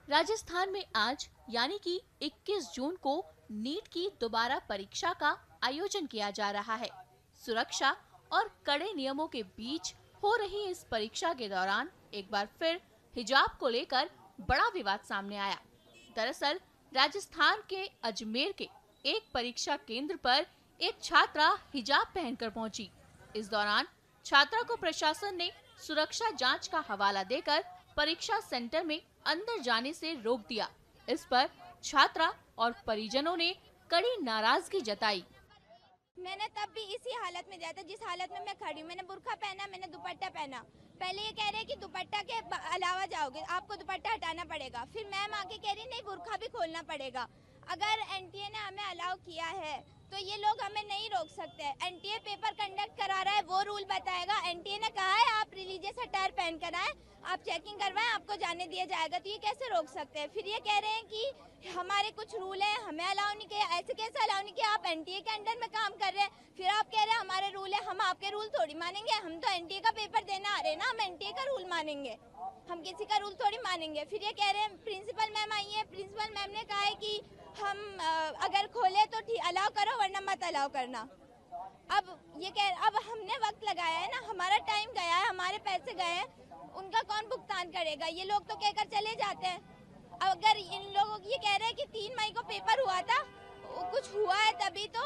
राजस्थान में आज यानी कि 21 जून को नीट की दोबारा परीक्षा का आयोजन किया जा रहा है। सुरक्षा और कड़े नियमों के बीच हो रही इस परीक्षा के दौरान एक बार फिर हिजाब को लेकर बड़ा विवाद सामने आया। दरअसल राजस्थान के अजमेर के एक परीक्षा केंद्र पर एक छात्रा हिजाब पहनकर पहुंची। इस दौरान छात्रा को प्रशासन ने सुरक्षा जांच का हवाला देकर परीक्षा सेंटर में अंदर जाने से रोक दिया। इस पर छात्रा और परिजनों ने कड़ी नाराजगी जताई। मैंने तब भी इसी हालत में दिया था जिस हालत में मैं खड़ी हूँ। मैंने बुर्का पहना, मैंने दुपट्टा पहना। पहले ये कह रहे हैं कि दुपट्टा के अलावा जाओगे, आपको दुपट्टा हटाना पड़ेगा। फिर मैम आके कह रही नहीं, बुर्का भी खोलना पड़ेगा। अगर एनटीए ने हमें अलाउ किया है तो ये लोग हमें नहीं रोक सकते। एनटीए पेपर कंडक्ट करा रहा है, वो रूल बताएगा। एनटीए ने कहा है आप रिलीजियस अटायर पहन कर आए, आप चेकिंग करवाएं, आपको जाने दिया जाएगा। तो ये कैसे रोक सकते हैं? फिर ये कह रहे हैं कि हमारे कुछ रूल है, हमें अलाउ नहीं किया। ऐसे कैसे अलाउ नहीं किया? आप एनटीए के अंडर में काम कर रहे हैं, फिर आप कह रहे हैं हमारे रूल है। हम आपके रूल थोड़ी मानेंगे, हम तो एनटीए का पेपर देना आ रहे हैं ना, हम एनटीए का रूल मानेंगे, हम किसी का रूल थोड़ी मानेंगे। फिर ये कह रहे हैं प्रिंसिपल मैम आई है, प्रिंसिपल मैम ने कहा है कि हम अगर खोले तो अलाउ करो वरना मत अलाउ करना। अब हमने वक्त लगाया है ना, हमारा टाइम गया है, हमारे पैसे गए हैं, उनका कौन भुगतान करेगा? ये लोग तो कहकर चले जाते हैं। अगर इन लोगों ये कह रहे हैं कि 3 मई को पेपर हुआ था, कुछ हुआ है तभी तो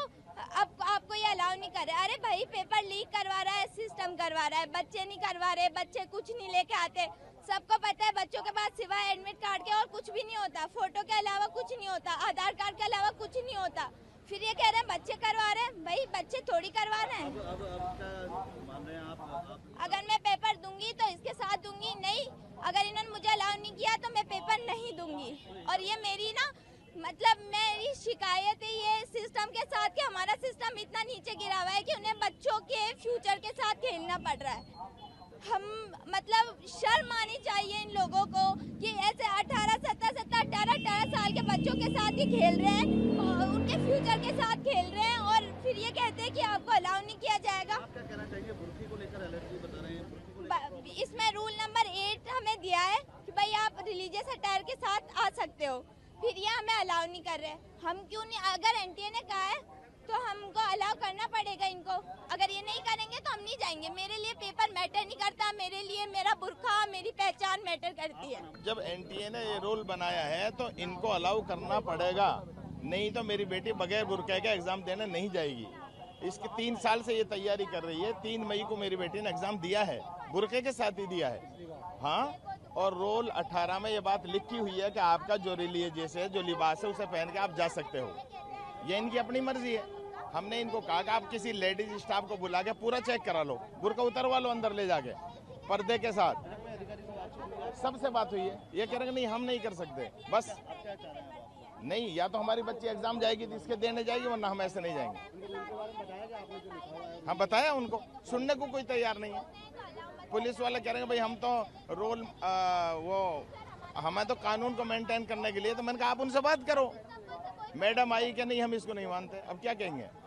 अब आपको ये अलाउ नहीं कर रहे। अरे भाई, पेपर लीक करवा रहा है, सिस्टम करवा रहा है, बच्चे नहीं करवा रहे, बच्चे कुछ नहीं लेके आते। सबको पता है बच्चों के पास सिवाय एडमिट कार्ड के और कुछ भी नहीं होता, फोटो के अलावा कुछ नहीं होता, आधार कार्ड के अलावा कुछ नहीं होता। फिर ये कह रहे हैं बच्चे करवा रहे हैं। भाई, बच्चे थोड़ी करवा रहे हैं। अब क्या मान रहे हैं आप? अगर मैं पेपर दूंगी तो इसके साथ दूंगी, नहीं अगर इन्होंने मुझे अलाउ नहीं किया तो मैं पेपर नहीं दूंगी। और ये मेरी ना मेरी शिकायत है ये सिस्टम के साथ कि हमारा सिस्टम इतना नीचे गिरा हुआ है कि उन्हें बच्चों के फ्यूचर के साथ खेलना पड़ रहा है। हम शर्म आनी चाहिए इन लोगों को कि ऐसे 18 साल के बच्चों के साथ ही खेल रहे हैं, उनके फ्यूचर के साथ खेल रहे हैं और फिर ये कहते हैं कि आपको अलाउ नहीं किया जाएगा। आप क्या कहना चाहिए? बुर्की को लेकर एलर्जी बता रहे हैं। इसमें रूल नंबर 8 हमें दिया है कि भाई आप रिलीजियस अटायर के साथ आ सकते हो, फिर ये हमें अलाउ नहीं कर रहे। हम क्यों नहीं? अगर एनटीए ने कहा है तो हमको अलाउ करना पड़ेगा इनको। अगर ये नहीं करेंगे तो हम नहीं जाएंगे। मेरे लिए पेपर मैटर नहीं करता, मेरे लिए मेरा बुर्का, मेरी पहचान मैटर करती है। जब एनटीए ने ये रूल बनाया है तो इनको अलाउ करना पड़ेगा, नहीं तो मेरी बेटी बगैर बुर्के का एग्जाम देने नहीं जाएगी। इसकी 3 साल से ये तैयारी कर रही है। 3 मई को मेरी बेटी ने एग्जाम दिया है, बुर्के के साथ ही दिया है। हाँ, और रोल 18 में ये बात लिखी हुई है कि आपका जो रिलीजियस है, जो लिबास है, उसे पहन के आप जा सकते हो। ये इनकी अपनी मर्जी है। हमने इनको कहा कि आप किसी लेडीज स्टाफ को बुला के पूरा चेक करा लो, बुर्का उतरवा लो अंदर ले जाके पर्दे के साथ। सबसे बात हुई है, ये कह रहे हैं नहीं हम नहीं कर सकते। बस नहीं, या तो हमारी बच्ची एग्जाम जाएगी तो इसके देने जाएगी, वरना हम ऐसे नहीं जाएंगे। हाँ, बताया उनको, सुनने को कोई तैयार नहीं है। पुलिस वाले कह रहे हैं भाई हम तो रोल हमें तो कानून को मेंटेन करने के लिए। तो मैंने कहा आप उनसे बात करो। मैडम आई कि नहीं हम इसको नहीं मानते, अब क्या कहेंगे।